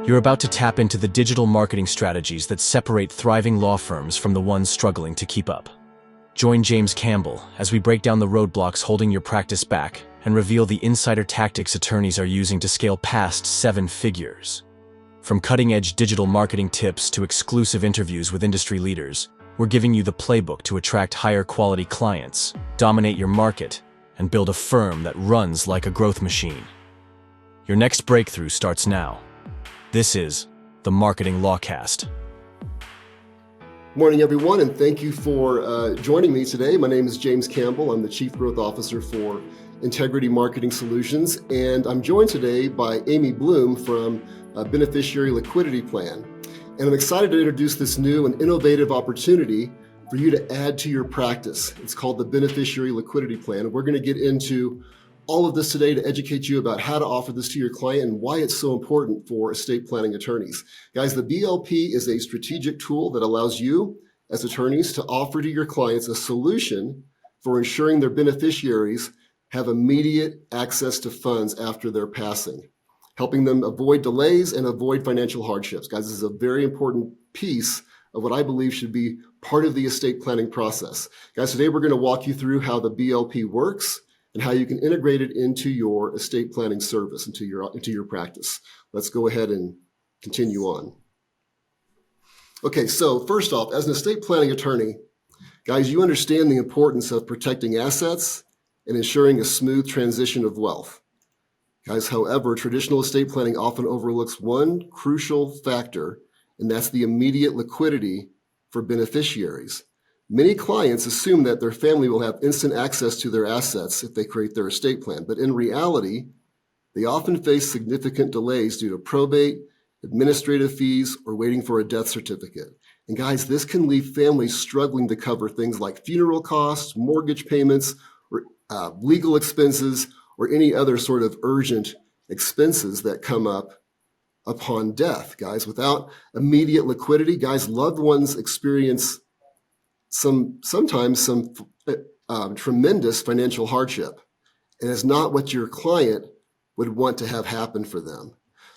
You're about to tap into the digital marketing strategies that separate thriving law firms from the ones struggling to keep up. Join James Campbell as we break down the roadblocks holding your practice back and reveal the insider tactics attorneys are using to scale past 7 figures. From cutting-edge digital marketing tips to exclusive interviews with industry leaders, we're giving you the playbook to attract higher-quality clients, dominate your market, and build a firm that runs like a growth machine. Your next breakthrough starts now. This is the Marketing Lawcast. Morning, everyone, and thank you for joining me today. My name is James Campbell. I'm the Chief Growth Officer for Integrity Marketing Solutions, and I'm joined today by Amy Bloom from Beneficiary Liquidity Plan. And I'm excited to introduce this new and innovative opportunity for you to add to your practice. It's called the Beneficiary Liquidity Plan. We're going to get into all of this today to educate you about how to offer this to your client and why it's so important for estate planning attorneys. Guys, the BLP is a strategic tool that allows you as attorneys to offer to your clients a solution for ensuring their beneficiaries have immediate access to funds after their passing, helping them avoid delays and avoid financial hardships. Guys, this is a very important piece of what I believe should be part of the estate planning process. Guys, today we're going to walk you through how the BLP works and how you can integrate it into your estate planning service, into your practice. Let's go ahead and continue on. Okay, so first off, as an estate planning attorney, guys, you understand the importance of protecting assets and ensuring a smooth transition of wealth. Guys, however, traditional estate planning often overlooks one crucial factor, and that's the immediate liquidity for beneficiaries. Many clients assume that their family will have instant access to their assets if they create their estate plan, but in reality, they often face significant delays due to probate, administrative fees, or waiting for a death certificate. And guys, this can leave families struggling to cover things like funeral costs, mortgage payments, or legal expenses, or any other sort of urgent expenses that come up upon death. Guys, without immediate liquidity, guys, loved ones experience sometimes some tremendous financial hardship, and it's not what your client would want to have happen for them.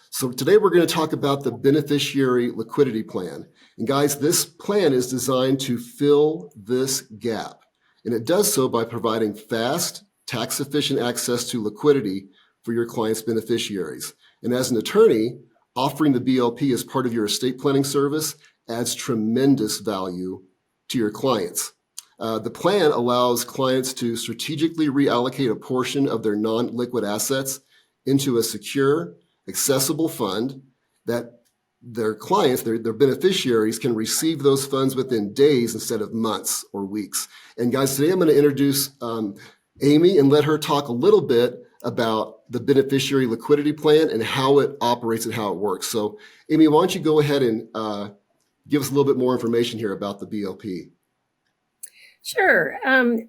So today we're going to talk about the Beneficiary Liquidity Plan. And guys, this plan is designed to fill this gap, and it does so by providing fast, tax-efficient access to liquidity for your client's beneficiaries. And as an attorney, offering the BLP as part of your estate planning service adds tremendous value to your clients. The plan allows clients to strategically reallocate a portion of their non-liquid assets into a secure, accessible fund that their clients, their beneficiaries, can receive those funds within days instead of months or weeks. And guys, today I'm going to introduce Amy and let her talk a little bit about the Beneficiary Liquidity Plan and how it operates and how it works. So Amy, why don't you go ahead and give us a little bit more information here about the BLP. Sure.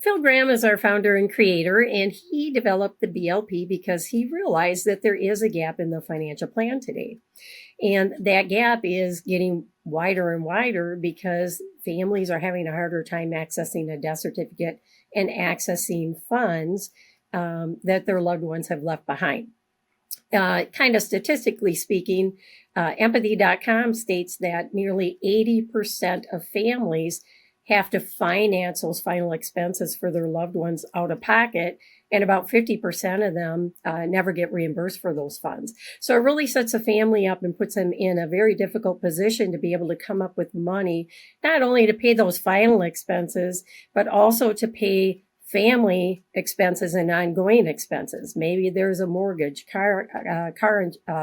Phil Graham is our founder and creator, and he developed the BLP because he realized that there is a gap in the financial plan today. And that gap is getting wider and wider because families are having a harder time accessing a death certificate and accessing funds that their loved ones have left behind. Kind of statistically speaking, empathy.com states that nearly 80% of families have to finance those final expenses for their loved ones out of pocket, and about 50% of them never get reimbursed for those funds. So it really sets a family up and puts them in a very difficult position to be able to come up with money, not only to pay those final expenses, but also to pay family expenses and ongoing expenses. Maybe there's a mortgage, car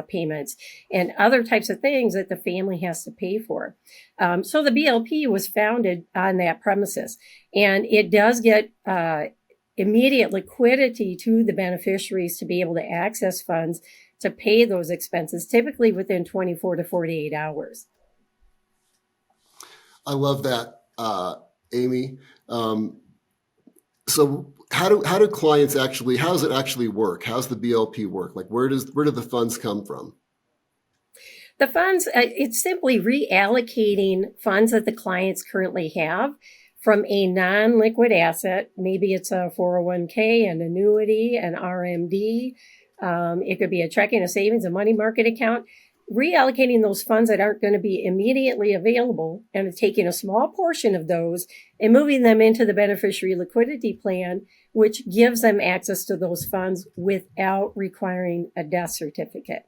payments, and other types of things that the family has to pay for. So the BLP was founded on that premises, and it does get immediate liquidity to the beneficiaries to be able to access funds to pay those expenses, typically within 24 to 48 hours. I love that, Amy. So how do clients actually, how does it actually work? How's the BLP work? Like where do the funds come from? The funds, it's simply reallocating funds that the clients currently have from a non-liquid asset. Maybe it's a 401k, an annuity, an RMD. It could be a checking, a savings, a money market account reallocating those funds that aren't going to be immediately available and taking a small portion of those and moving them into the beneficiary liquidity plan, which gives them access to those funds without requiring a death certificate.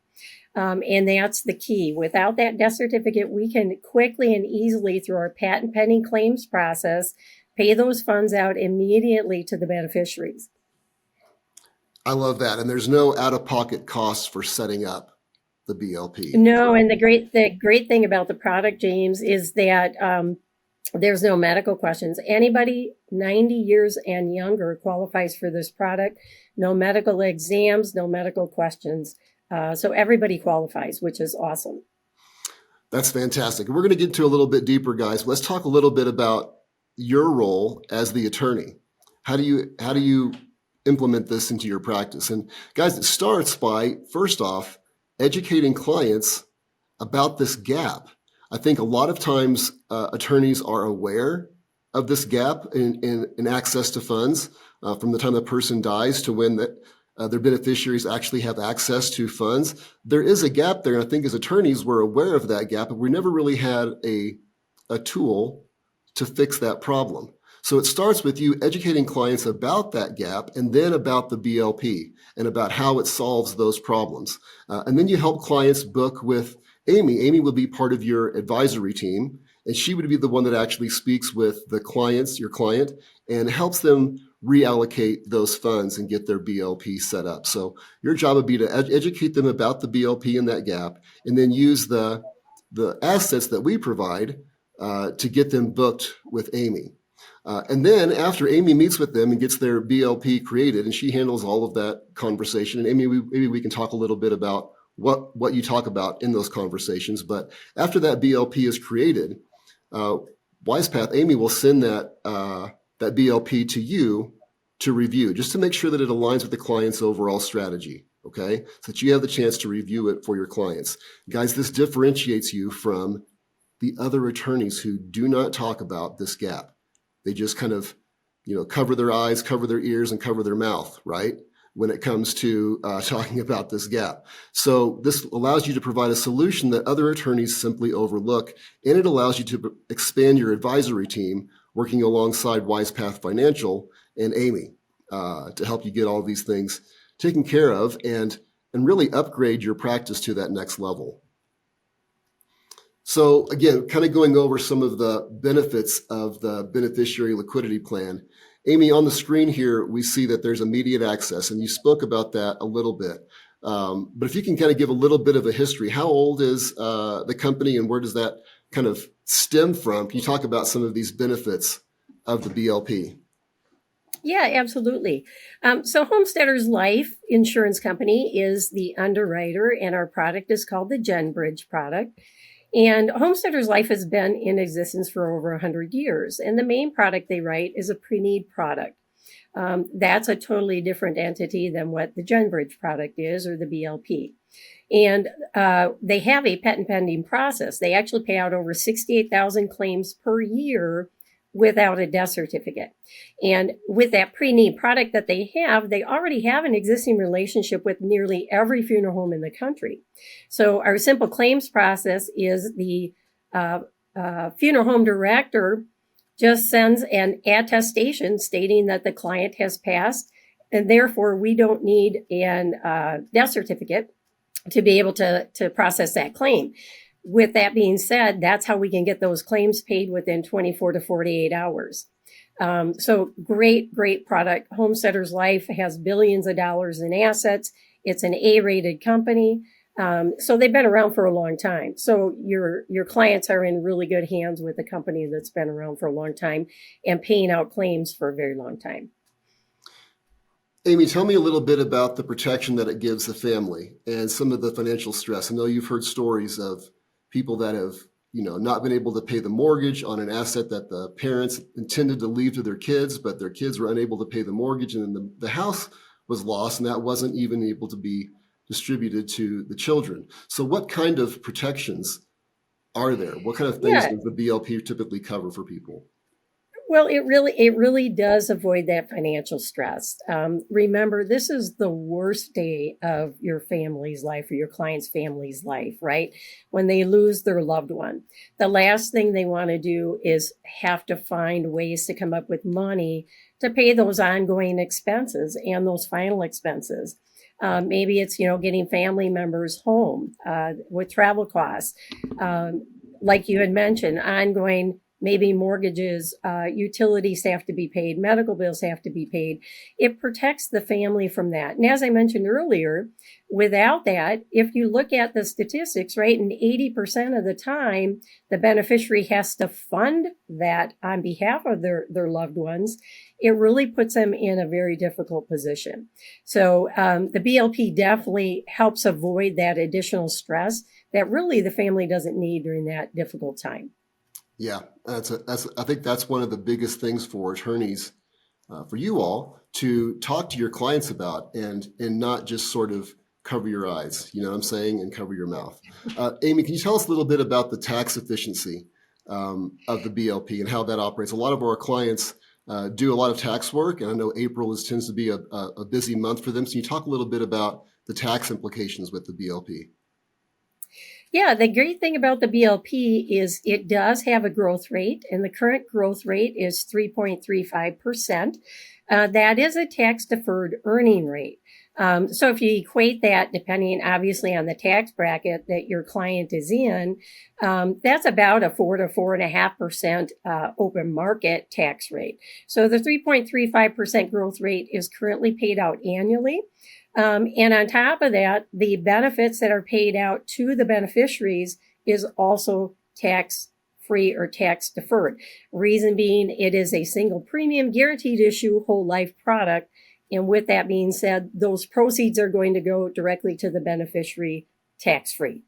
And that's the key. Without that death certificate, we can quickly and easily, through our patent pending claims process, pay those funds out immediately to the beneficiaries. I love that. And there's no out-of-pocket costs for setting up the BLP. No, and the great thing about the product, James, is that there's no medical questions. Anybody 90 years and younger qualifies for this product. No medical exams, no medical questions. So everybody qualifies, which is awesome. That's fantastic. We're going to get into a little bit deeper, guys. Let's talk a little bit about your role as the attorney. How do you implement this into your practice? And guys, it starts by, first off, educating clients about this gap. I think a lot of times attorneys are aware of this gap in access to funds from the time the person dies to when their beneficiaries actually have access to funds. There is a gap there, and I think as attorneys we're aware of that gap, but we never really had a tool to fix that problem. So it starts with you educating clients about that gap and then about the BLP and about how it solves those problems. And then you help clients book with Amy. Amy will be part of your advisory team, and she would be the one that actually speaks with the clients, your client, and helps them reallocate those funds and get their BLP set up. So your job would be to educate them about the BLP and that gap, and then use the assets that we provide to get them booked with Amy. And then after Amy meets with them and gets their BLP created, and she handles all of that conversation, and Amy, maybe we can talk a little bit about what you talk about in those conversations. But after that BLP is created, WisePath, Amy will send that BLP to you to review, just to make sure that it aligns with the client's overall strategy, okay? So that you have the chance to review it for your clients. Guys, this differentiates you from the other attorneys who do not talk about this gap. They just kind of, cover their eyes, cover their ears, and cover their mouth, right? When it comes to talking about this gap. So this allows you to provide a solution that other attorneys simply overlook, and it allows you to expand your advisory team working alongside WisePath Financial and Amy to help you get all of these things taken care of and really upgrade your practice to that next level. So again, kind of going over some of the benefits of the Beneficiary Liquidity Plan. Amy, on the screen here, we see that there's immediate access, and you spoke about that a little bit. But if you can kind of give a little bit of a history, how old is the company and where does that kind of stem from? Can you talk about some of these benefits of the BLP? Yeah, absolutely. So Homesteaders Life Insurance Company is the underwriter, and our product is called the GenBridge product. And Homesteaders Life has been in existence for over 100 years. And the main product they write is a pre-need product. That's a totally different entity than what the GenBridge product is, or the BLP. And they have a patent pending process. They actually pay out over 68,000 claims per year without a death certificate. And with that pre-need product that they already have an existing relationship with nearly every funeral home in the country. So our simple claims process is the funeral home director just sends an attestation stating that the client has passed, and therefore we don't need a death certificate to be able to process that claim. With that being said, that's how we can get those claims paid within 24 to 48 hours. So great product. Homesteaders Life has billions of dollars in assets. It's an A-rated company. So they've been around for a long time. So your clients are in really good hands with a company that's been around for a long time and paying out claims for a very long time. Amy, tell me a little bit about the protection that it gives the family and some of the financial stress. I know you've heard stories of people that have, not been able to pay the mortgage on an asset that the parents intended to leave to their kids, but their kids were unable to pay the mortgage, and then the house was lost, and that wasn't even able to be distributed to the children. So what kind of protections are there? What kind of things does the BLP typically cover for people? Well, it really does avoid that financial stress. Remember, this is the worst day of your family's life or your client's family's life, right? When they lose their loved one. The last thing they want to do is have to find ways to come up with money to pay those ongoing expenses and those final expenses. Maybe it's, getting family members home with travel costs. Like you had mentioned, ongoing maybe mortgages, utilities have to be paid, medical bills have to be paid. It protects the family from that. And as I mentioned earlier, without that, if you look at the statistics, right, and 80% of the time, the beneficiary has to fund that on behalf of their loved ones, it really puts them in a very difficult position. So the BLP definitely helps avoid that additional stress that really the family doesn't need during that difficult time. Yeah, I think that's one of the biggest things for attorneys, for you all to talk to your clients about, and not just sort of cover your eyes, you know what I'm saying, and cover your mouth. Amy, can you tell us a little bit about the tax efficiency of the BLP and how that operates? A lot of our clients do a lot of tax work, and I know April tends to be a busy month for them. So can you talk a little bit about the tax implications with the BLP? Yeah, the great thing about the BLP is it does have a growth rate, and the current growth rate is 3.35%. That is a tax-deferred earning rate. So if you equate that, depending obviously on the tax bracket that your client is in, that's about a 4 to 4.5% open market tax rate. So the 3.35% growth rate is currently paid out annually. And on top of that, the benefits that are paid out to the beneficiaries is also tax free or tax deferred. Reason being, it is a single premium guaranteed issue whole life product. And with that being said, those proceeds are going to go directly to the beneficiary tax free.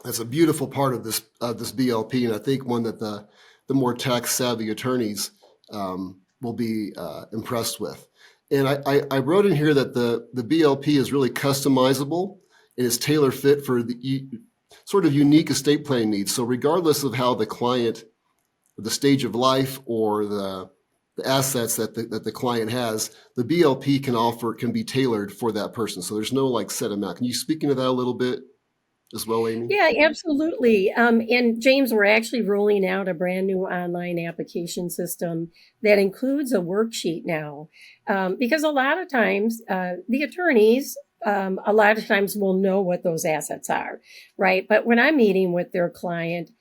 That's a beautiful part of this BLP, and I think one that the more tax savvy attorneys will be impressed with. And I wrote in here that the BLP is really customizable and is tailor fit for the sort of unique estate planning needs. So regardless of how the client, the stage of life, or the assets that the client has, the BLP can be tailored for that person. So there's no like set amount. Can you speak into that a little bit as well, Amy? Yeah, absolutely. And James, we're actually rolling out a brand new online application system that includes a worksheet now. Because a lot of times, the attorneys, a lot of times will know what those assets are, right? But when I'm meeting with their client,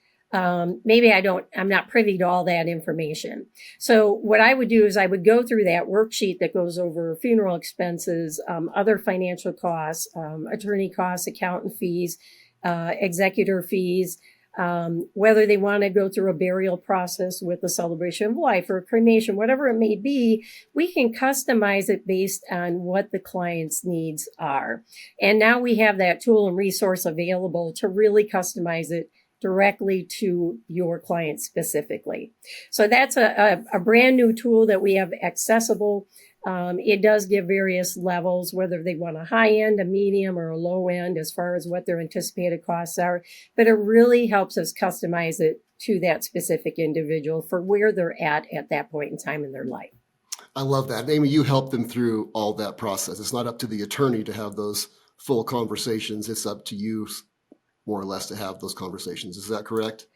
maybe I'm not privy to all that information. So what I would do is I would go through that worksheet that goes over funeral expenses, other financial costs, attorney costs, accountant fees, executor fees, whether they want to go through a burial process with a celebration of life or a cremation, whatever it may be, we can customize it based on what the client's needs are. And now we have that tool and resource available to really customize it directly to your client specifically. So that's a brand new tool that we have accessible. It does give various levels, whether they want a high end, a medium, or a low end as far as what their anticipated costs are. But it really helps us customize it to that specific individual for where they're at that point in time in their life. I love that. Amy, you help them through all that process. It's not up to the attorney to have those full conversations. It's up to you, more or less, to have those conversations. Is that correct?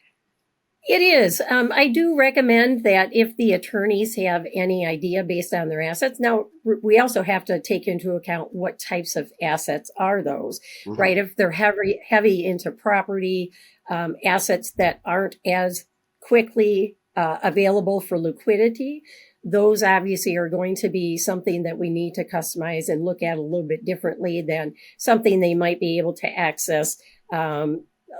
It is. I do recommend that if the attorneys have any idea based on their assets. Now, we also have to take into account what types of assets are those, right? If they're heavy into property, assets that aren't as quickly available for liquidity, those obviously are going to be something that we need to customize and look at a little bit differently than something they might be able to access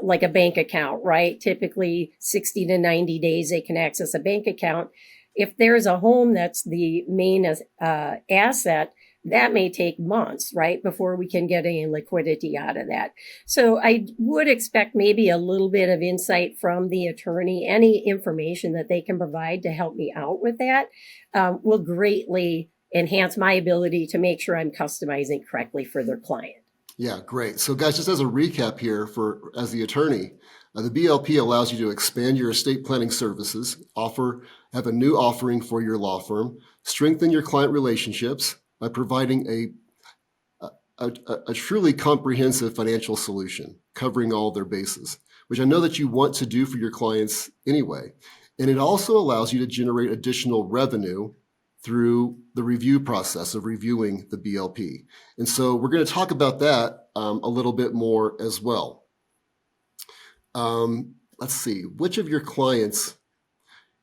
like a bank account, right? Typically 60 to 90 days they can access a bank account. If there's a home that's the main asset, that may take months, right, before we can get any liquidity out of that. So I would expect maybe a little bit of insight from the attorney. Any information that they can provide to help me out with that will greatly enhance my ability to make sure I'm customizing correctly for their client. Yeah, great. So guys, just as a recap here as the attorney, The BLP allows you to expand your estate planning services, have a new offering for your law firm, strengthen your client relationships by providing a truly comprehensive financial solution covering all their bases, which I know that you want to do for your clients anyway. And it also allows you to generate additional revenue through the review process of reviewing the BLP. And so we're going to talk about that a little bit more as well. Let's see, which of your clients,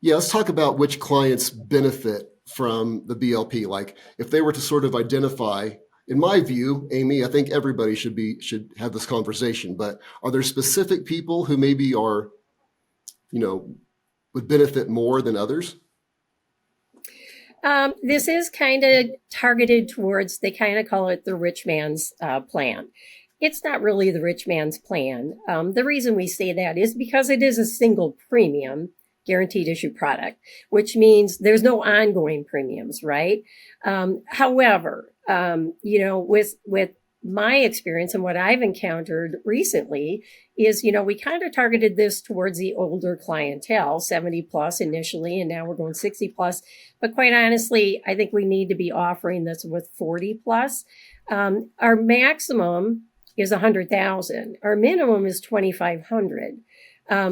let's talk about which clients benefit from the BLP. Like if they were to sort of identify, in my view, Amy, I think everybody should have this conversation, but are there specific people who maybe are, would benefit more than others? This is kind of targeted towards, they kind of call it the rich man's plan. It's not really the rich man's plan. The reason we say that is because it is a single premium guaranteed issue product, which means there's no ongoing premiums, right? However, with my experience and what I've encountered recently is, we kind of targeted this towards the older clientele, 70 plus initially, and now we're going 60 plus. But quite honestly, I think we need to be offering this with 40 plus. Our maximum is 100,000. Our minimum is 2,500.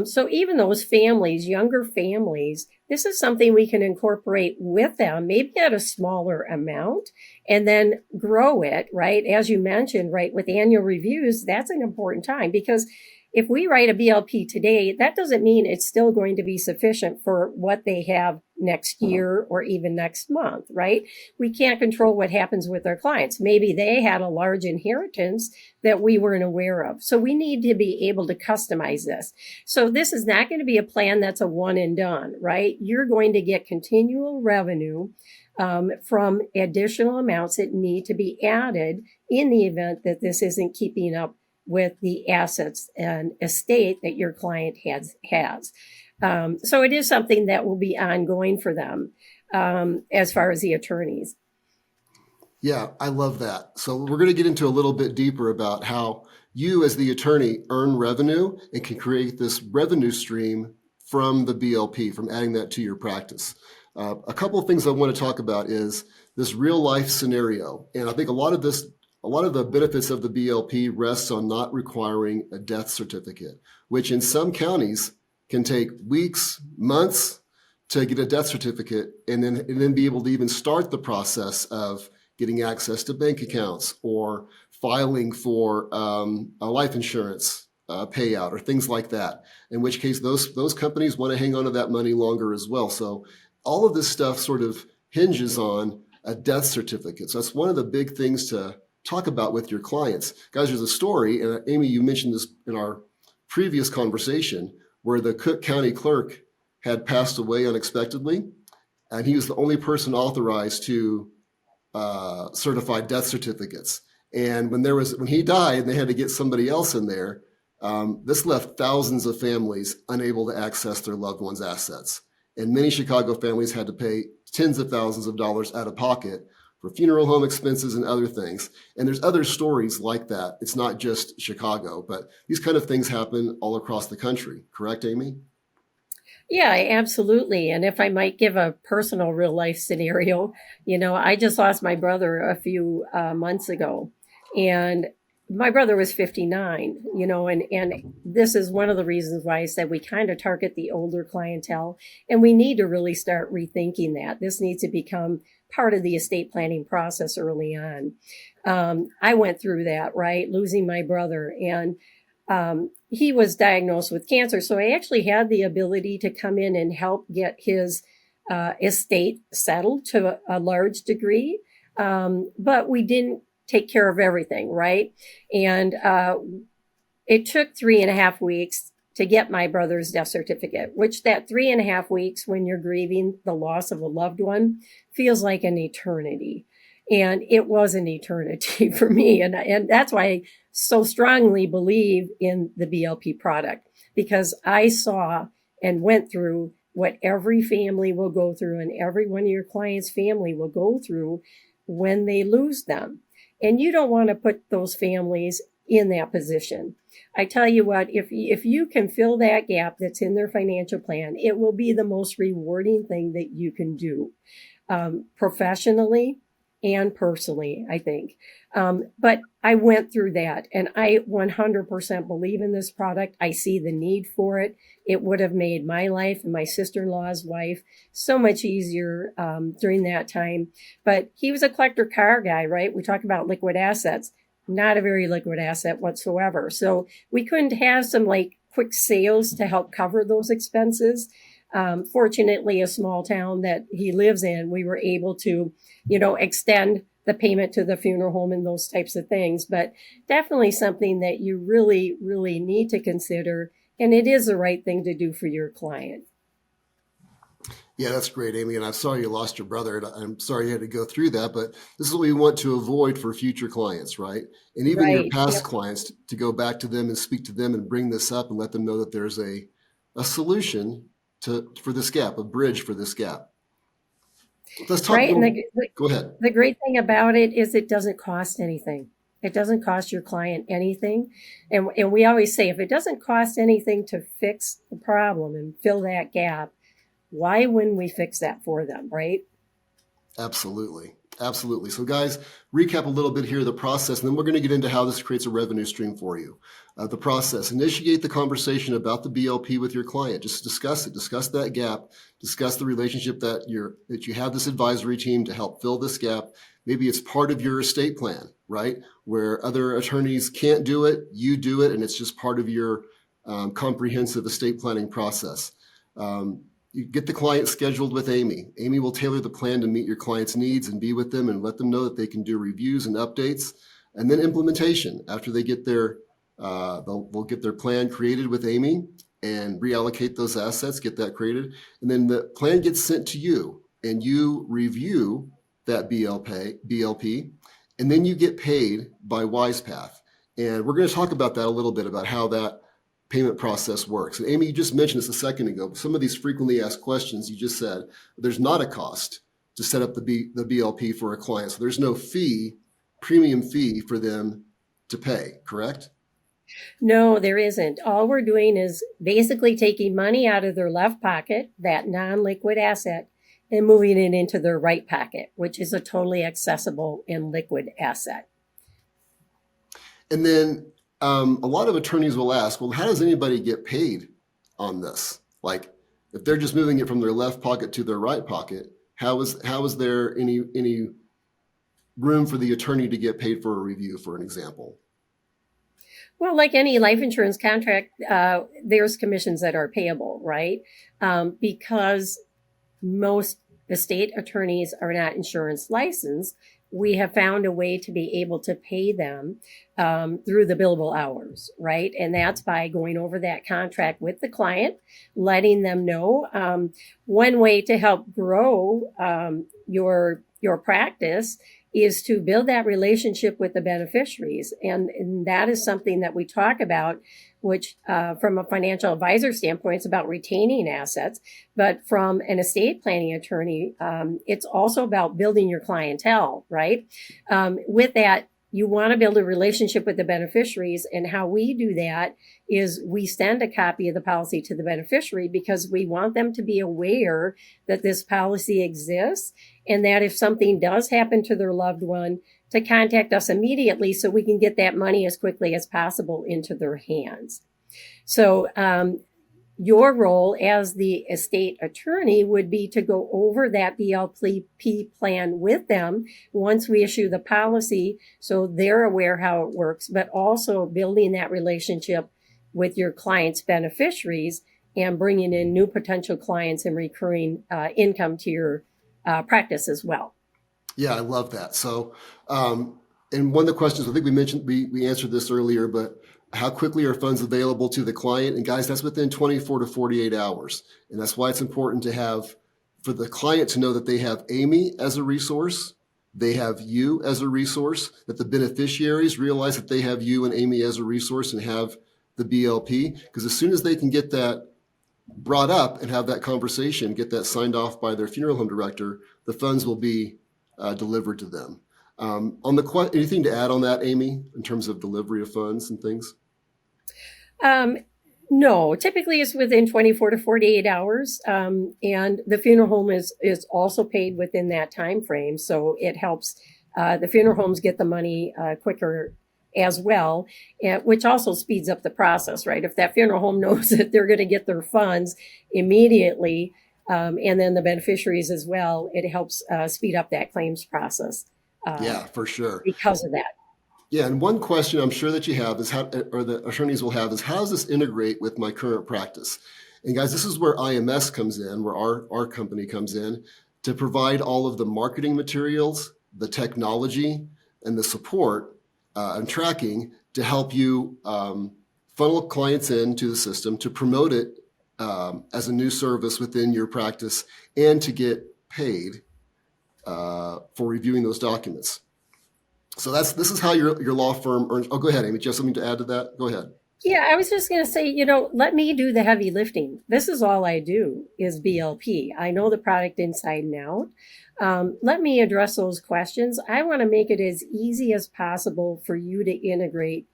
So even those families, younger families, this is something we can incorporate with them, maybe at a smaller amount, and then grow it, right? As you mentioned, right, with annual reviews, that's an important time, because if we write a BLP today, that doesn't mean it's still going to be sufficient for what they have next year or even next month, right? We can't control what happens with our clients. Maybe they had a large inheritance that we weren't aware of. So we need to be able to customize this. So this is not going to be a plan that's a one and done, right? You're going to get continual revenue from additional amounts that need to be added in the event that this isn't keeping up with the assets and estate that your client has. So it is something that will be ongoing for them as far as the attorneys. Yeah, I love that. So we're going to get into a little bit deeper about how you as the attorney earn revenue and can create this revenue stream from the BLP, from adding that to your practice. A couple of things I want to talk about is this real life scenario. And I think a lot of the benefits of the BLP rests on not requiring a death certificate, which in some counties can take weeks, months to get a death certificate, and then be able to even start the process of getting access to bank accounts or filing for a life insurance payout or things like that. In which case, those companies want to hang on to that money longer as well. So all of this stuff sort of hinges on a death certificate. So that's one of the big things to talk about with your clients. Guys, there's a story, and Amy, you mentioned this in our previous conversation, where the Cook County clerk had passed away unexpectedly, and he was the only person authorized to certify death certificates. And when he died and they had to get somebody else in there, this left thousands of families unable to access their loved one's assets. And many Chicago families had to pay tens of thousands of dollars out of pocket for funeral home expenses and other things. And there's other stories like that. It's not just Chicago, but these kind of things happen all across the country. Correct, Amy? Yeah, absolutely. And if I might give a personal real life scenario, I just lost my brother a few months ago, and my brother was 59, and this is one of the reasons why I said we kind of target the older clientele, and we need to really start rethinking that. This needs to become part of the estate planning process early on. I went through that, right? Losing my brother, and he was diagnosed with cancer. So I actually had the ability to come in and help get his estate settled to a large degree. But we didn't take care of everything, right? And it took 3.5 weeks to get my brother's death certificate, which that 3.5 weeks when you're grieving the loss of a loved one feels like an eternity. And it was an eternity for me. And that's why I so strongly believe in the BLP product, because I saw and went through what every family will go through and every one of your clients' family will go through when they lose them. And you don't want to put those families in that position. I tell you what, if you can fill that gap that's in their financial plan, it will be the most rewarding thing that you can do, professionally and personally, I think. But I went through that, and I 100% believe in this product. I see the need for it. It would have made my life and my sister-in-law's life so much easier during that time. But he was a collector car guy, right? We talk about liquid assets, not a very liquid asset whatsoever. So we couldn't have some like quick sales to help cover those expenses. Fortunately, a small town that he lives in, we were able to, extend the payment to the funeral home and those types of things. But definitely something that you really, really need to consider. And it is the right thing to do for your client. Yeah, that's great, Amy. And I'm sorry you lost your brother. I'm sorry you had to go through that, but this is what we want to avoid for future clients, right? And even your Right. past Yep. clients, to go back to them and speak to them and bring this up and let them know that there's a solution for this gap, a bridge for this gap. Let's talk. Right. And Go ahead. the great thing about it is it doesn't cost anything. It doesn't cost your client anything. And we always say, if it doesn't cost anything to fix the problem and fill that gap, why wouldn't we fix that for them, right? Absolutely. Absolutely. So guys, recap a little bit here, the process, and then we're going to get into how this creates a revenue stream for you. The process, initiate the conversation about the BLP with your client. Just discuss it, discuss that gap, discuss the relationship that you have this advisory team to help fill this gap. Maybe it's part of your estate plan, right? Where other attorneys can't do it, you do it, and it's just part of your comprehensive estate planning process. You get the client scheduled with Amy. Amy will tailor the plan to meet your client's needs and be with them and let them know that they can do reviews and updates. And then implementation. After they get they'll get their plan created with Amy and reallocate those assets, get that created. And then the plan gets sent to you and you review that BLP, and then you get paid by WisePath. And we're going to talk about that a little bit, about how that payment process works. And Amy, you just mentioned this a second ago, some of these frequently asked questions, you just said, there's not a cost to set up the BLP for a client. So there's no premium fee for them to pay, correct? No, there isn't. All we're doing is basically taking money out of their left pocket, that non-liquid asset, and moving it into their right pocket, which is a totally accessible and liquid asset. And then a lot of attorneys will ask, well, how does anybody get paid on this? Like, if they're just moving it from their left pocket to their right pocket, how is there any room for the attorney to get paid for a review, for an example? Well, like any life insurance contract, there's commissions that are payable, right? Because most estate attorneys are not insurance licensed, we have found a way to be able to pay them through the billable hours, right? And that's by going over that contract with the client, letting them know. One way to help grow your practice is to build that relationship with the beneficiaries. And that is something that we talk about, which from a financial advisor standpoint, it's about retaining assets. But from an estate planning attorney, it's also about building your clientele, right? With that, you want to build a relationship with the beneficiaries. And how we do that is we send a copy of the policy to the beneficiary because we want them to be aware that this policy exists and that if something does happen to their loved one, to contact us immediately so we can get that money as quickly as possible into their hands. So your role as the estate attorney would be to go over that BLP plan with them once we issue the policy so they're aware how it works, but also building that relationship with your client's beneficiaries and bringing in new potential clients and recurring income to your practice as well. Yeah, I love that. So, and one of the questions, I think we mentioned, we answered this earlier, but how quickly are funds available to the client? And guys, that's within 24 to 48 hours. And that's why it's important to have, for the client to know that they have Amy as a resource, they have you as a resource, that the beneficiaries realize that they have you and Amy as a resource and have the BLP. Because as soon as they can get that brought up and have that conversation, get that signed off by their funeral home director, the funds will be delivered to them. Anything to add on that, Amy, in terms of delivery of funds and things? Um, no, typically it's within 24 to 48 hours. And the funeral home is also paid within that time frame. So it helps the funeral homes get the money quicker as well, which also speeds up the process, right? If that funeral home knows that they're going to get their funds immediately, and then the beneficiaries as well, it helps speed up that claims process Yeah, for sure. because of that. Yeah, and one question I'm sure that you have is or the attorneys will have is, how does this integrate with my current practice? And guys, this is where IMS comes in, where our company comes in to provide all of the marketing materials, the technology, and the support and tracking to help you funnel clients into the system, to promote it as a new service within your practice, and to get paid for reviewing those documents. So this is how your law firm earns. Oh, go ahead, Amy. Do you have something to add to that? Go ahead. Yeah, I was just going to say, let me do the heavy lifting. This is all I do is BLP. I know the product inside and out. Let me address those questions. I want to make it as easy as possible for you to integrate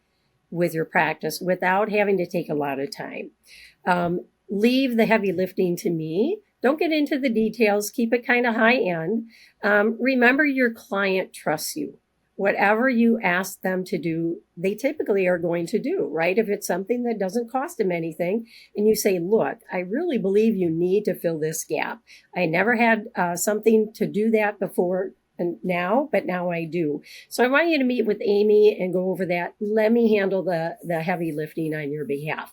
with your practice without having to take a lot of time. Leave the heavy lifting to me. Don't get into the details. Keep it kind of high end. Remember, your client trusts you. Whatever you ask them to do, they typically are going to do, right? If it's something that doesn't cost them anything and you say, look, I really believe you need to fill this gap. I never had something to do that before and now, but now I do. So I want you to meet with Amy and go over that. Let me handle the heavy lifting on your behalf.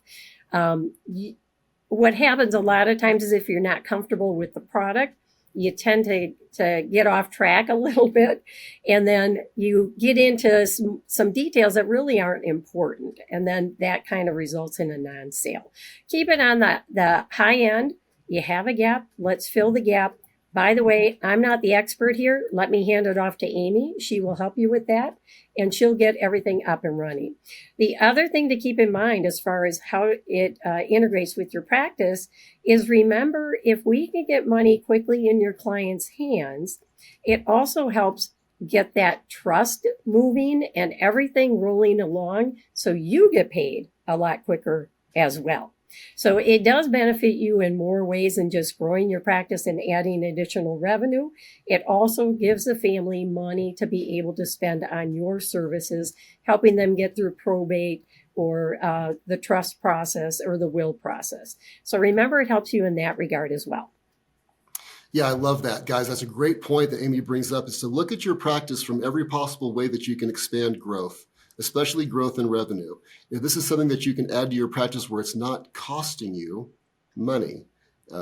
What happens a lot of times is if you're not comfortable with the product, you tend to get off track a little bit, and then you get into some details that really aren't important, and then that kind of results in a non-sale. Keep it on the high end. You have a gap. Let's fill the gap. By the way, I'm not the expert here. Let me hand it off to Amy. She will help you with that, and she'll get everything up and running. The other thing to keep in mind as far as how it integrates with your practice is, remember, if we can get money quickly in your client's hands, it also helps get that trust moving and everything rolling along so you get paid a lot quicker as well. So it does benefit you in more ways than just growing your practice and adding additional revenue. It also gives the family money to be able to spend on your services, helping them get through probate or the trust process or the will process. So remember, it helps you in that regard as well. Yeah, I love that, guys. That's a great point that Amy brings up, is to look at your practice from every possible way that you can expand growth, especially growth in revenue. If this is something that you can add to your practice where it's not costing you money,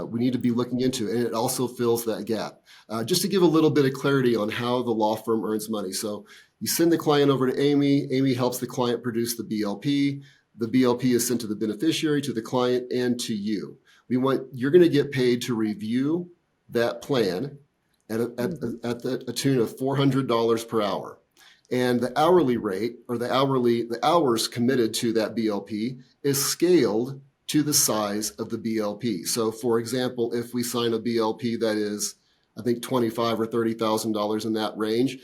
we need to be looking into it. And it also fills that gap. Just to give a little bit of clarity on how the law firm earns money. So you send the client over to Amy. Amy helps the client produce the BLP. The BLP is sent to the beneficiary, to the client, and to you. You're going to get paid to review that plan at a tune of $400 per hour. And the hourly rate, or the hours committed to that BLP, is scaled to the size of the BLP. So for example, if we sign a BLP that is, I think, $25,000 or $30,000 in that range,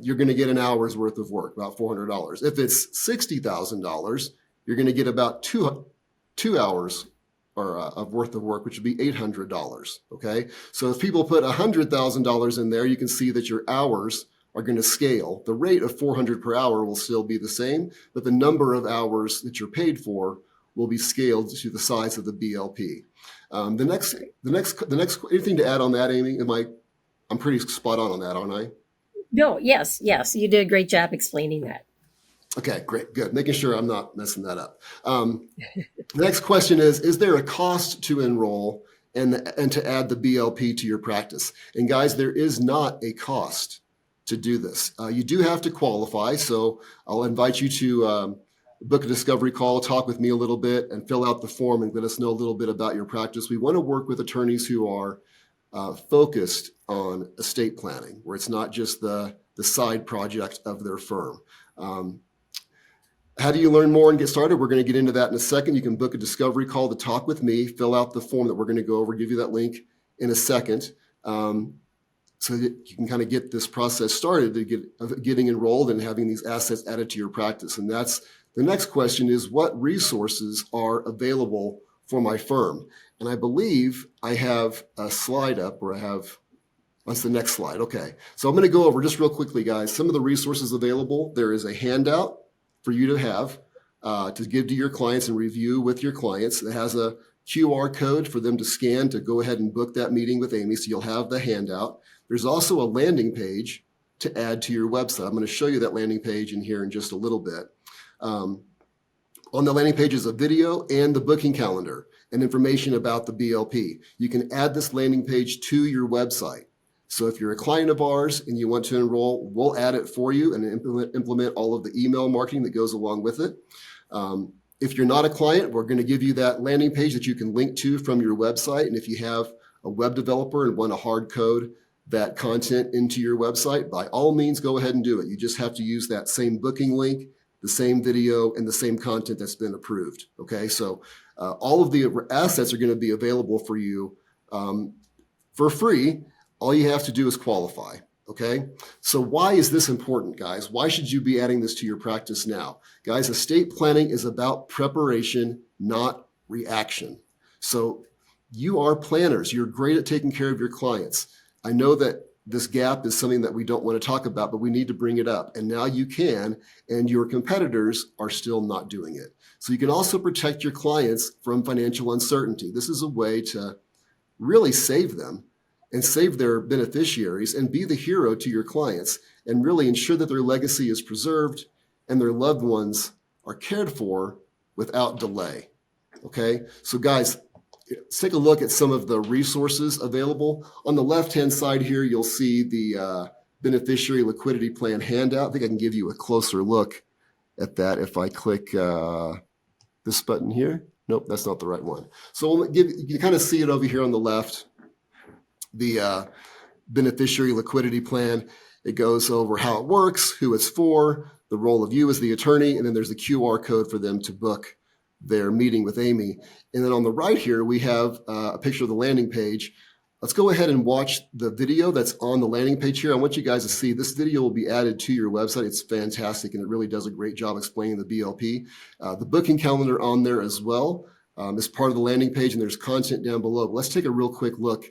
you're going to get an hour's worth of work, about $400. If it's $60,000, you're going to get about two hours of worth of work, which would be $800. Okay, so if people put $100,000 in there, you can see that your hours are going to scale. The rate of $400 per hour will still be the same, but the number of hours that you're paid for will be scaled to the size of the BLP. The next, anything to add on that, Amy? I'm pretty spot on that, aren't I? No, yes, you did a great job explaining that. Okay, great, good. Making sure I'm not messing that up. The next question is there a cost to enroll and to add the BLP to your practice? And guys, there is not a cost to do this. You do have to qualify. So I'll invite you to book a discovery call, talk with me a little bit, and fill out the form and let us know a little bit about your practice. We want to work with attorneys who are focused on estate planning, where it's not just the side project of their firm. How do you learn more and get started? We're going to get into that in a second. You can book a discovery call to talk with me, fill out the form that we're going to go over, give you that link in a second. so that you can kind of get this process started of getting enrolled and having these assets added to your practice. And that's the next question is, what resources are available for my firm? And I believe I have a slide up where I have, that's the next slide. Okay. So I'm going to go over just real quickly, guys, some of the resources available. There is a handout for you to have to give to your clients and review with your clients. It has a QR code for them to scan to go ahead and book that meeting with Amy. So you'll have the handout. There's also a landing page to add to your website. I'm going to show you that landing page in here in just a little bit. On the landing page is a video and the booking calendar and information about the BLP. You can add this landing page to your website. So if you're a client of ours and you want to enroll, we'll add it for you and implement all of the email marketing that goes along with it. If you're not a client, we're going to give you that landing page that you can link to from your website. And if you have a web developer and want to hard code that content into your website, by all means, go ahead and do it. You just have to use that same booking link, the same video, and the same content that's been approved. Okay, so all of the assets are going to be available for you for free. All you have to do is qualify. Okay, so why is this important, guys? Why should you be adding this to your practice now? Guys, estate planning is about preparation, not reaction. So you are planners. You're great at taking care of your clients. I know that this gap is something that we don't want to talk about, but we need to bring it up. And now you can, and your competitors are still not doing it. So you can also protect your clients from financial uncertainty. This is a way to really save them and save their beneficiaries and be the hero to your clients and really ensure that their legacy is preserved and their loved ones are cared for without delay. Okay, so guys, let's take a look at some of the resources available. On the left-hand side here, you'll see the Beneficiary Liquidity Plan handout. I think I can give you a closer look at that if I click this button here. Nope, that's not the right one. So you kind of see it over here on the left. The Beneficiary Liquidity Plan. It goes over how it works, who it's for, the role of you as the attorney, and then there's the QR code for them to book their meeting with Amy. And then on the right here, we have a picture of the landing page. Let's go ahead and watch the video that's on the landing page here. I want you guys to see this video will be added to your website. It's fantastic, and it really does a great job explaining the BLP. The booking calendar on there as well is part of the landing page, and there's content down below. But let's take a real quick look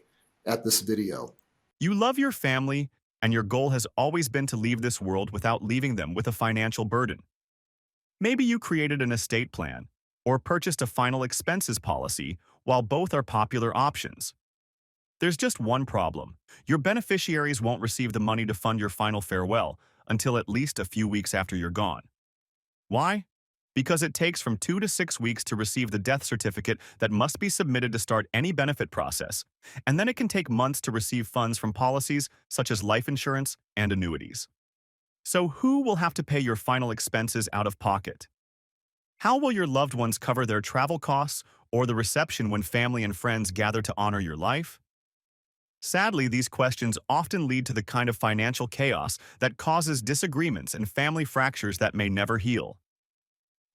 at this video. You love your family, and your goal has always been to leave this world without leaving them with a financial burden. Maybe you created an estate plan or purchased a final expenses policy, while both are popular options. There's just one problem. Your beneficiaries won't receive the money to fund your final farewell until at least a few weeks after you're gone. Why? Because it takes from 2 to 6 weeks to receive the death certificate that must be submitted to start any benefit process, and then it can take months to receive funds from policies such as life insurance and annuities. So who will have to pay your final expenses out of pocket? How will your loved ones cover their travel costs or the reception when family and friends gather to honor your life? Sadly, these questions often lead to the kind of financial chaos that causes disagreements and family fractures that may never heal.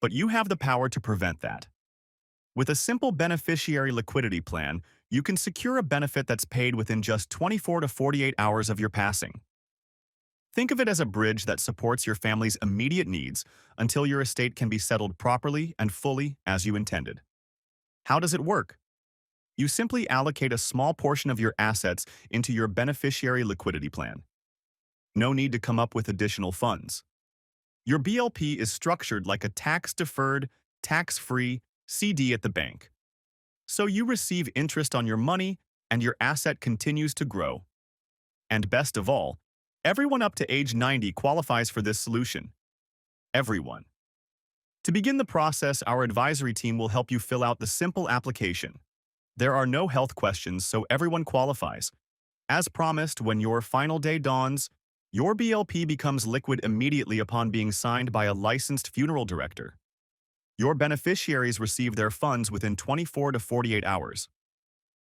But you have the power to prevent that. With a simple beneficiary liquidity plan, you can secure a benefit that's paid within just 24 to 48 hours of your passing. Think of it as a bridge that supports your family's immediate needs until your estate can be settled properly and fully as you intended. How does it work? You simply allocate a small portion of your assets into your beneficiary liquidity plan. No need to come up with additional funds. Your BLP is structured like a tax-deferred, tax-free CD at the bank. So you receive interest on your money and your asset continues to grow. And best of all, everyone up to age 90 qualifies for this solution. Everyone. To begin the process, our advisory team will help you fill out the simple application. There are no health questions, so everyone qualifies. As promised, when your final day dawns, your BLP becomes liquid immediately upon being signed by a licensed funeral director. Your beneficiaries receive their funds within 24 to 48 hours.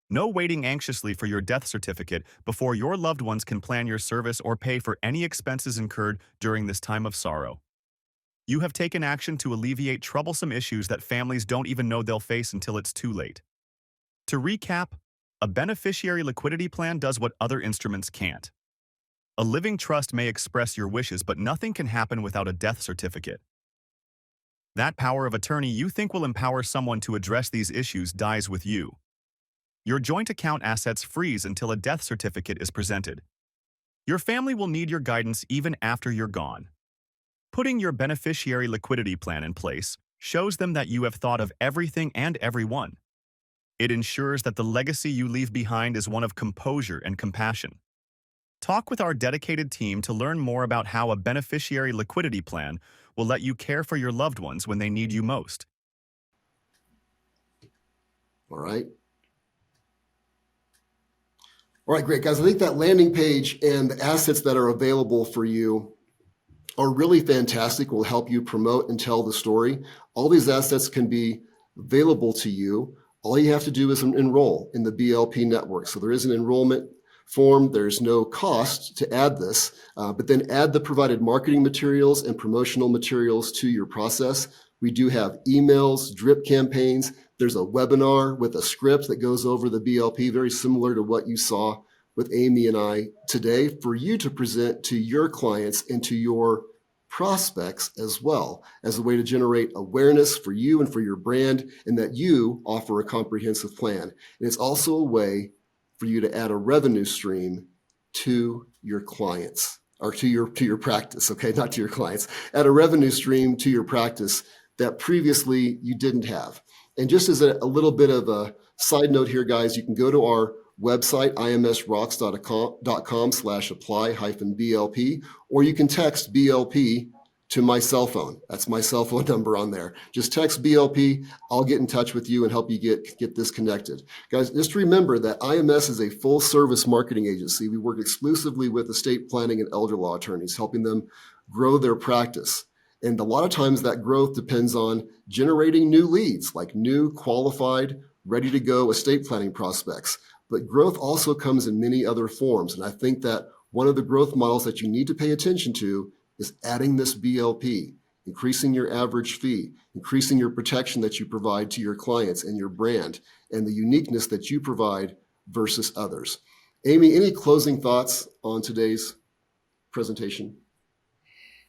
No waiting anxiously for your death certificate before your loved ones can plan your service or pay for any expenses incurred during this time of sorrow. You have taken action to alleviate troublesome issues that families don't even know they'll face until it's too late. To recap, a beneficiary liquidity plan does what other instruments can't. A living trust may express your wishes, but nothing can happen without a death certificate. That power of attorney you think will empower someone to address these issues dies with you. Your joint account assets freeze until a death certificate is presented. Your family will need your guidance even after you're gone. Putting your beneficiary liquidity plan in place shows them that you have thought of everything and everyone. It ensures that the legacy you leave behind is one of composure and compassion. Talk with our dedicated team to learn more about how a beneficiary liquidity plan will let you care for your loved ones when they need you most. All right. All right, great, guys. I think that landing page and the assets that are available for you are really fantastic, will help you promote and tell the story. All these assets can be available to you. All you have to do is enroll in the BLP network. So there is an enrollment form. There's no cost to add this, but then add the provided marketing materials and promotional materials to your process. We do have emails, drip campaigns. There's a webinar with a script that goes over the BLP, very similar to what you saw with Amy and I today, for you to present to your clients and to your prospects as well, as a way to generate awareness for you and for your brand, and that you offer a comprehensive plan. And it's also a way for you to add a revenue stream to your clients, or to your practice, okay? Not to your clients. Add a revenue stream to your practice that previously you didn't have. And just as a little bit of a side note here, guys, you can go to our website, imsrocks.com/apply-BLP, or you can text BLP to my cell phone. That's my cell phone number on there. Just text BLP. I'll get in touch with you and help you get this connected. Guys, just remember that IMS is a full service marketing agency. We work exclusively with estate planning and elder law attorneys, helping them grow their practice. And a lot of times that growth depends on generating new leads, like new, qualified, ready to go estate planning prospects. But growth also comes in many other forms. And I think that one of the growth models that you need to pay attention to is adding this BLP, increasing your average fee, increasing your protection that you provide to your clients and your brand, and the uniqueness that you provide versus others. Amy, any closing thoughts on today's presentation?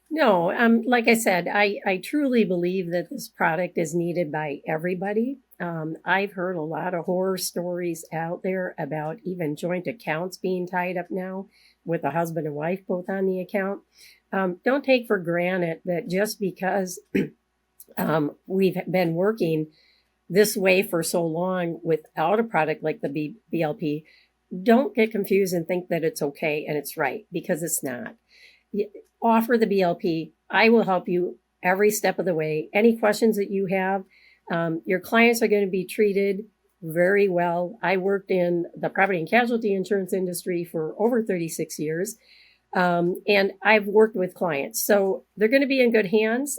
No, like I said, I truly believe that this product is needed by everybody. I've heard a lot of horror stories out there about even joint accounts being tied up now with a husband and wife both on the account. Don't take for granted that just because we've been working this way for so long without a product like the BLP, don't get confused and think that it's okay and it's right, because it's not. Offer the BLP. I will help you every step of the way. Any questions that you have, your clients are going to be treated very well. I worked in the property and casualty insurance industry for over 36 years, and I've worked with clients. So they're going to be in good hands.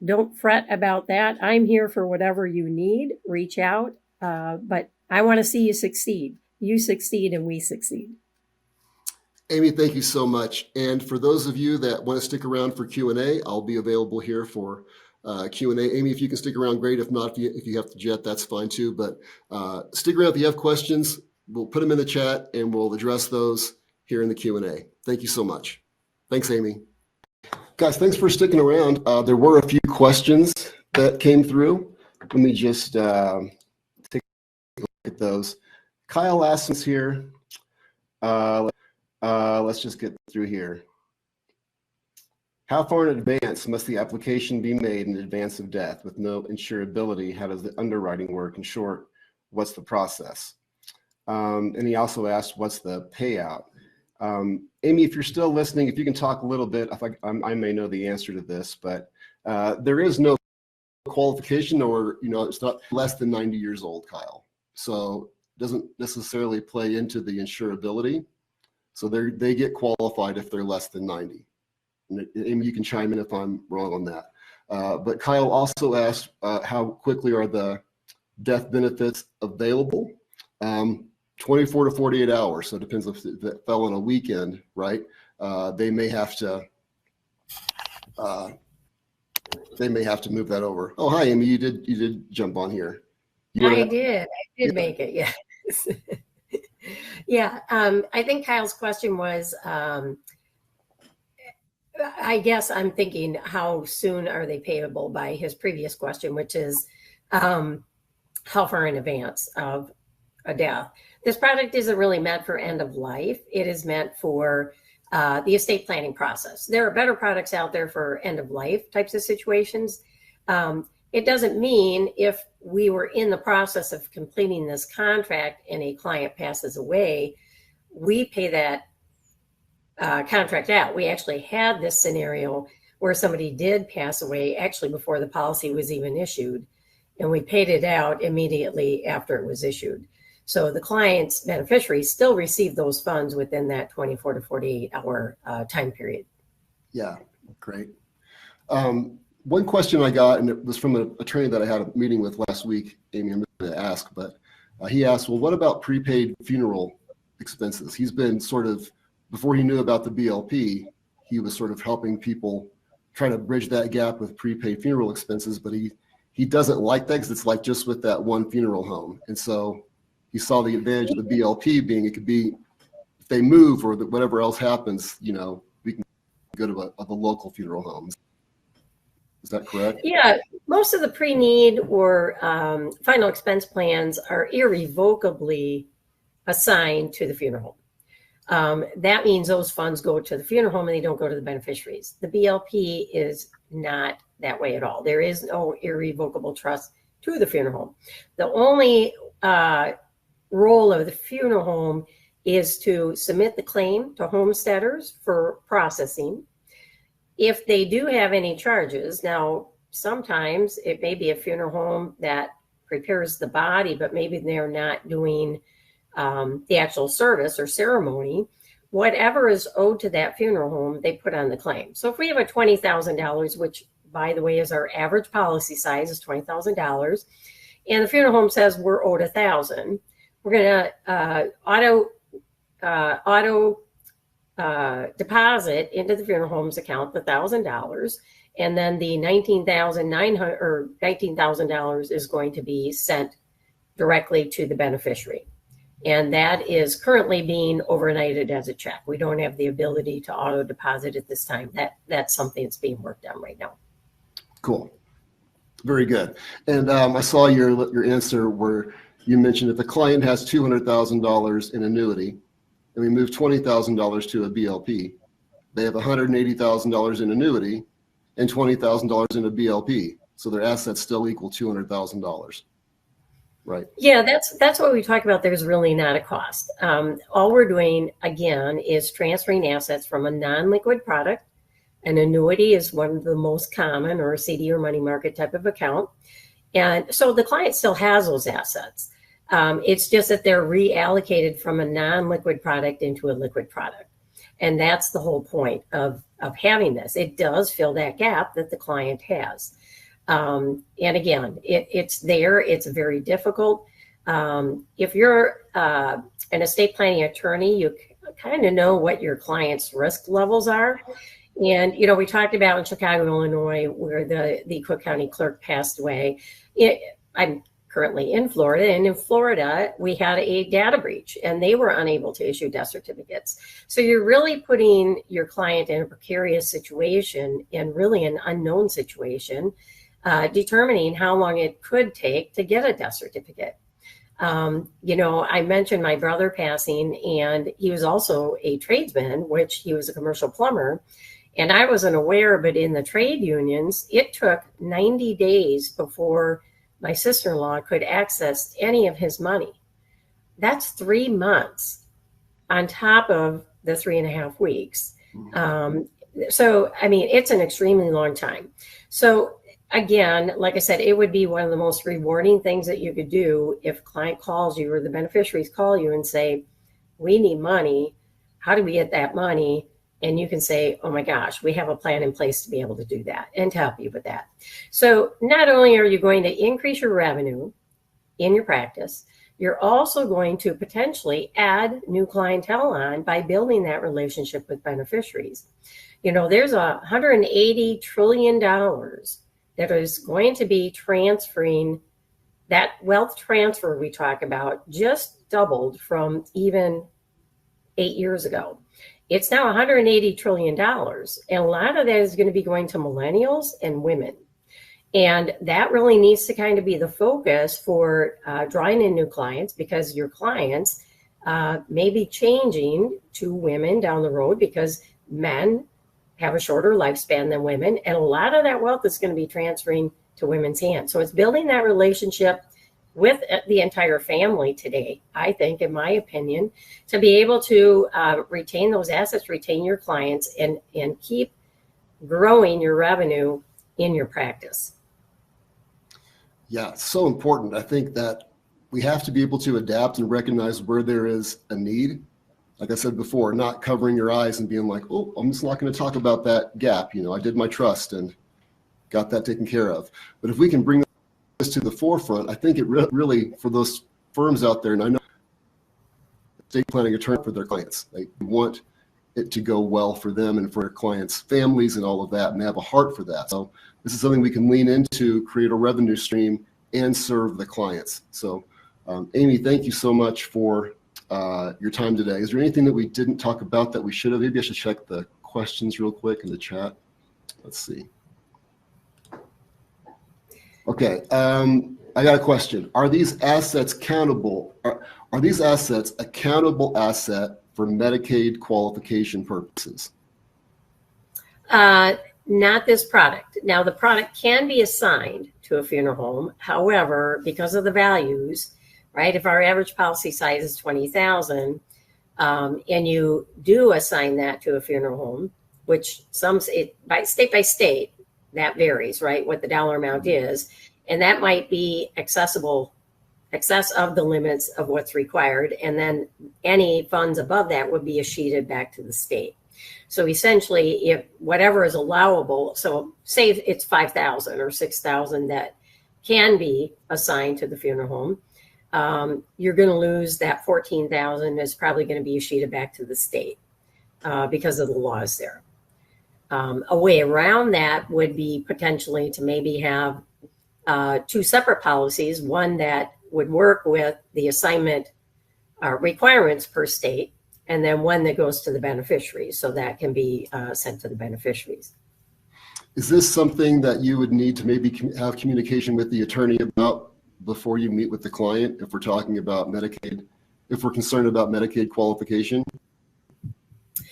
Don't fret about that. I'm here for whatever you need. Reach out. But I want to see you succeed. You succeed and we succeed. Amy, thank you so much. And for those of you that want to stick around for Q&A, I'll be available here for Q&A. Amy, if you can stick around, great. If not, if you have to jet, that's fine too. But stick around if you have questions. We'll put them in the chat and we'll address those here in the Q&A. Thank you so much. Thanks, Amy. Guys, thanks for sticking around. There were a few questions that came through. Let me just take a look at those. Kyle asks us here. Let's just get through here. How far in advance must the application be made in advance of death with no insurability? How does the underwriting work? In short, what's the process? And he also asked, what's the payout? Amy, if you're still listening, if you can talk a little bit, I may know the answer to this, but there is no qualification, or it's not less than 90 years old, Kyle. So it doesn't necessarily play into the insurability. So they get qualified if they're less than 90. And Amy, you can chime in if I'm wrong on that. But Kyle also asked, how quickly are the death benefits available? 24 to 48 hours. So it depends if that fell on a weekend, right? They may have to move that over. Oh, hi, Amy. You did jump on here. I did make it. Yes. Yeah, I think Kyle's question was, I guess I'm thinking how soon are they payable by his previous question, which is how far in advance of a death. This product isn't really meant for end of life. It is meant for the estate planning process. There are better products out there for end of life types of situations. It doesn't mean if we were in the process of completing this contract and a client passes away, we pay that contract out. We actually had this scenario where somebody did pass away actually before the policy was even issued, and we paid it out immediately after it was issued. So the client's beneficiaries still receive those funds within that 24 to 48 hour time period. Yeah, great. One question I got, and it was from an attorney that I had a meeting with last week, Amy, I'm going to ask, but he asked, well, what about prepaid funeral expenses? He's been sort of, before he knew about the BLP, he was sort of helping people try to bridge that gap with prepaid funeral expenses, but he doesn't like that because it's like just with that one funeral home. And so he saw the advantage of the BLP being it could be, if they move or whatever else happens, we can go to the local funeral homes. Is that correct? Yeah, most of the pre-need or final expense plans are irrevocably assigned to the funeral home. That means those funds go to the funeral home and they don't go to the beneficiaries. The BLP is not that way at all. There is no irrevocable trust to the funeral home. The only role of the funeral home is to submit the claim to homesteaders for processing. If they do have any charges, now sometimes it may be a funeral home that prepares the body, but maybe they're not doing the actual service or ceremony. Whatever is owed to that funeral home, they put on the claim. So if we have a $20,000, which by the way is our average policy size is $20,000, and the funeral home says we're owed $1,000, we're going to auto deposit into the funeral home's account the $1,000, and then the $19,000 is going to be sent directly to the beneficiary, and that is currently being overnighted as a check. We don't have the ability to auto deposit at this time. That's something that's being worked on right now. Cool, very good. And I saw your answer where you mentioned if the client has $200,000 in annuity, and we move $20,000 to a BLP, they have $180,000 in annuity and $20,000 in a BLP. So their assets still equal $200,000, right? Yeah, that's what we talk about. There's really not a cost. All we're doing, again, is transferring assets from a non-liquid product. An annuity is one of the most common, or a CD or money market type of account. And so the client still has those assets. It's just that they're reallocated from a non-liquid product into a liquid product. And that's the whole point of having this. It does fill that gap that the client has. And again, it's there. It's very difficult. If you're an estate planning attorney, you kind of know what your client's risk levels are. And, we talked about in Chicago, Illinois, where the Cook County clerk passed away. I'm currently in Florida, and in Florida, we had a data breach and they were unable to issue death certificates. So you're really putting your client in a precarious situation and really an unknown situation, determining how long it could take to get a death certificate. I mentioned my brother passing, and he was also a tradesman, which he was a commercial plumber. And I wasn't aware, but in the trade unions, it took 90 days before my sister-in-law could access any of his money. That's 3 months on top of the 3.5 weeks. So, it's an extremely long time. So again, like I said, it would be one of the most rewarding things that you could do if a client calls you or the beneficiaries call you and say, we need money. How do we get that money? And you can say, oh my gosh, we have a plan in place to be able to do that and to help you with that. So not only are you going to increase your revenue in your practice, you're also going to potentially add new clientele on by building that relationship with beneficiaries. There's $180 trillion that is going to be transferring that wealth transfer we talk about just doubled from even 8 years ago. It's now $180 trillion. And a lot of that is going to be going to millennials and women. And that really needs to kind of be the focus for drawing in new clients, because your clients may be changing to women down the road because men have a shorter lifespan than women. And a lot of that wealth is going to be transferring to women's hands. So it's building that relationship with the entire family today, I think, in my opinion, to be able to retain those assets, retain your clients, and keep growing your revenue in your practice. Yeah, it's so important. I think that we have to be able to adapt and recognize where there is a need. Like I said before, not covering your eyes and being like, oh, I'm just not going to talk about that gap. You know, I did my trust and got that taken care of. But if we can bring this to the forefront, I think it really, for those firms out there, and I know estate planning attorney for their clients, they want it to go well for them and for their clients' families and all of that, and they have a heart for that. So this is something we can lean into, create a revenue stream, and serve the clients. So Amy, thank you so much for your time today. Is there anything that we didn't talk about that we should have? Maybe I should check the questions real quick in the chat. Let's see. Okay, I got a question. Are these assets countable? Are these assets a countable asset for Medicaid qualification purposes? Not this product. Now, the product can be assigned to a funeral home. However, because of the values, right? If our average policy size is $20,000, and you do assign that to a funeral home, which by state, that varies, right? What the dollar amount is, and that might be excess of the limits of what's required, and then any funds above that would be escheated back to the state. So essentially, if whatever is allowable, so say it's 5,000 or 6,000 that can be assigned to the funeral home, you're going to lose that 14,000 is probably going to be escheated back to the state because of the laws there. A way around that would be potentially to maybe have two separate policies, one that would work with the assignment requirements per state, and then one that goes to the beneficiaries, so that can be sent to the beneficiaries. Is this something that you would need to maybe have communication with the attorney about before you meet with the client, if we're talking about Medicaid, if we're concerned about Medicaid qualification?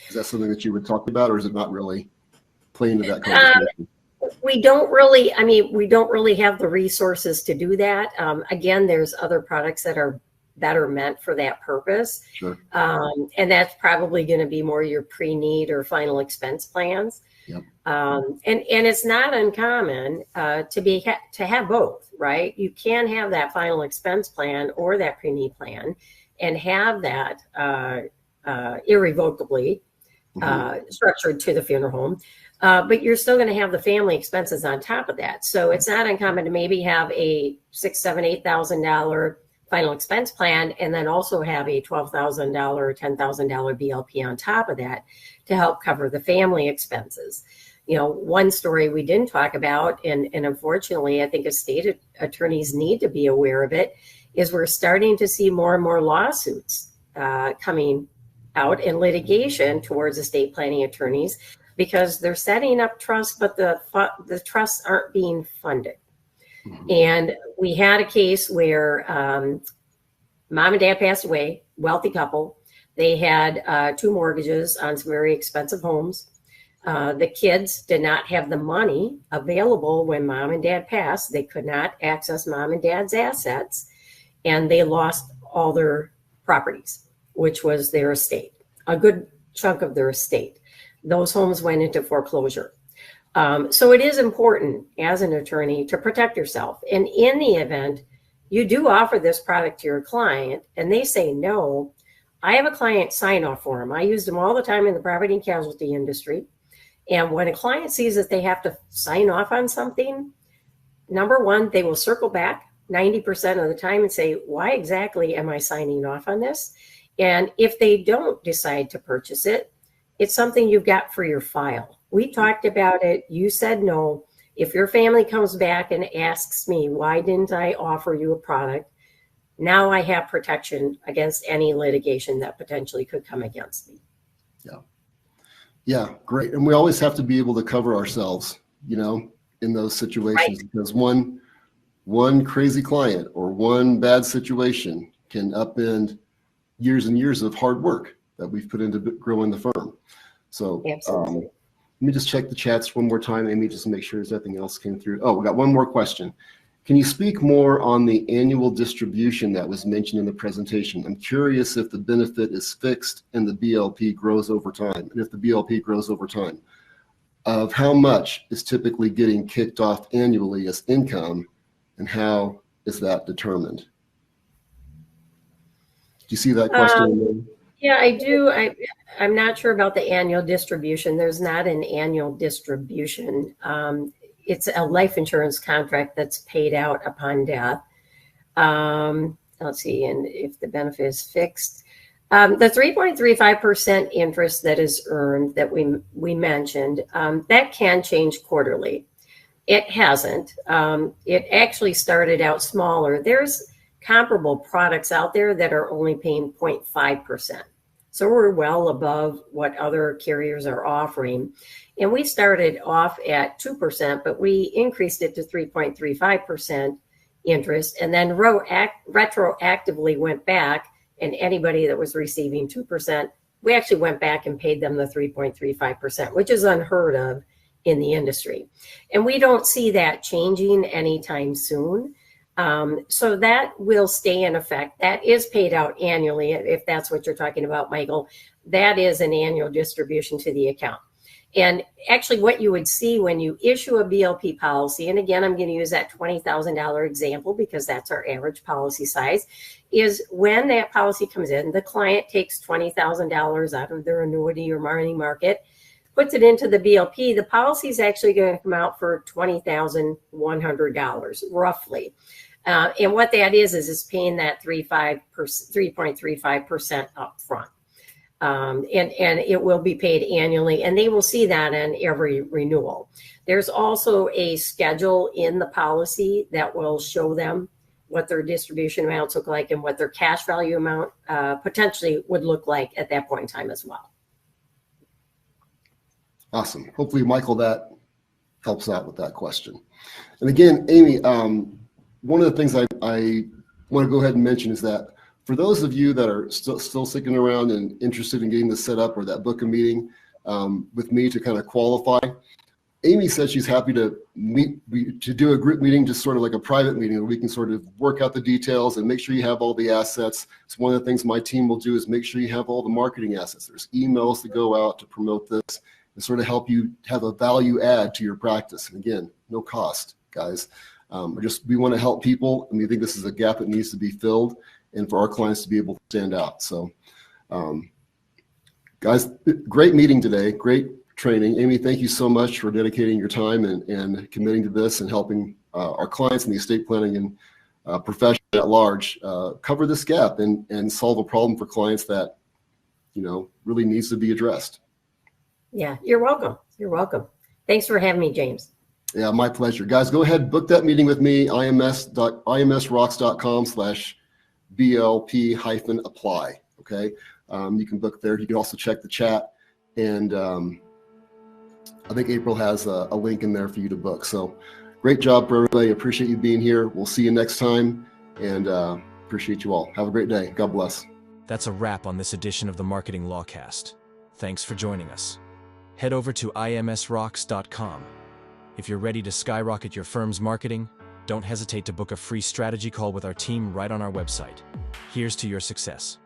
Is that something that you would talk about, or is it not really play into that conversation? We don't really have the resources to do that. Again, there's other products that are better meant for that purpose. Sure. And that's probably going to be more your pre-need or final expense plans. Yep. And it's not uncommon to have both, right? You can have that final expense plan or that pre-need plan and have that irrevocably structured to the funeral home. But you're still going to have the family expenses on top of that. So it's not uncommon to maybe have a $6,000, $7,000, $8,000 final expense plan, and then also have a $12,000 or $10,000 BLP on top of that to help cover the family expenses. You know, one story we didn't talk about, and unfortunately, I think estate attorneys need to be aware of it, is we're starting to see more and more lawsuits coming out in litigation towards estate planning attorneys because they're setting up trusts, but the trusts aren't being funded. And we had a case where mom and dad passed away, wealthy couple. They had two mortgages on some very expensive homes. The kids did not have the money available when mom and dad passed. They could not access mom and dad's assets, and they lost all their properties, which was their estate, a good chunk of their estate. Those homes went into foreclosure. So it is important as an attorney to protect yourself. And in the event you do offer this product to your client and they say no, I have a client sign off form. I use them all the time in the property and casualty industry. And when a client sees that they have to sign off on something, number one, they will circle back 90% of the time and say, why exactly am I signing off on this? And if they don't decide to purchase it, it's something you've got for your file. We talked about it. You said no. If your family comes back and asks me, why didn't I offer you a product? Now I have protection against any litigation that potentially could come against me. Yeah. Yeah, great. And we always have to be able to cover ourselves, in those situations, Right. because one crazy client or one bad situation can upend years and years of hard work that we've put into growing the firm. So Absolutely. let me just check the chats one more time, Amy, just to make sure there's nothing else came through. Oh, we got one more question. Can you speak more on the annual distribution that was mentioned in the presentation? I'm curious if the benefit is fixed and the BLP grows over time. And if the BLP grows over time, of how much is typically getting kicked off annually as income, and how is that determined? Do you see that question? Yeah, I do. I'm not sure about the annual distribution. There's not an annual distribution. It's a life insurance contract that's paid out upon death. Let's see, and if the benefit is fixed. The 3.35% interest that is earned that we mentioned, that can change quarterly. It hasn't. It actually started out smaller. There's comparable products out there that are only paying 0.5%. So we're well above what other carriers are offering. And we started off at 2%, but we increased it to 3.35% interest, and then retroactively went back, and anybody that was receiving 2%, we actually went back and paid them the 3.35%, which is unheard of in the industry. And we don't see that changing anytime soon. So that will stay in effect. That is paid out annually, if that's what you're talking about, Michael. That is an annual distribution to the account. And actually what you would see when you issue a BLP policy, and again, I'm going to use that $20,000 example because that's our average policy size, is when that policy comes in, the client takes $20,000 out of their annuity or money market, puts it into the BLP. The policy is actually going to come out for $20,100 roughly. And what that is paying that 3.35% up front. And it will be paid annually, and they will see that in every renewal. There's also a schedule in the policy that will show them what their distribution amounts look like and what their cash value amount potentially would look like at that point in time as well. Awesome. Hopefully, Michael, that helps out with that question. And again, Amy, one of the things I want to go ahead and mention is that for those of you that are still sticking around and interested in getting this set up, or that book a meeting with me to kind of qualify, Amy said she's happy to do a group meeting, just sort of like a private meeting where we can sort of work out the details and make sure you have all the assets. It's one of the things my team will do, is make sure you have all the marketing assets. There's emails to go out to promote this and sort of help you have a value add to your practice. And again, no cost, guys. We want to help people, and we think this is a gap that needs to be filled, and for our clients to be able to stand out. So, guys, great meeting today, great training. Amy, thank you so much for dedicating your time and committing to this and helping our clients in the estate planning and profession at large cover this gap and solve a problem for clients that, really needs to be addressed. Yeah, you're welcome. You're welcome. Thanks for having me, James. Yeah, my pleasure. Guys, go ahead, book that meeting with me, imsrocks.com/BLP-apply. Okay. You can book there. You can also check the chat. And I think April has a link in there for you to book. So great job for everybody. Appreciate you being here. We'll see you next time, and appreciate you all. Have a great day. God bless. That's a wrap on this edition of the Marketing Lawcast. Thanks for joining us. Head over to imsrocks.com. If you're ready to skyrocket your firm's marketing, don't hesitate to book a free strategy call with our team right on our website. Here's to your success.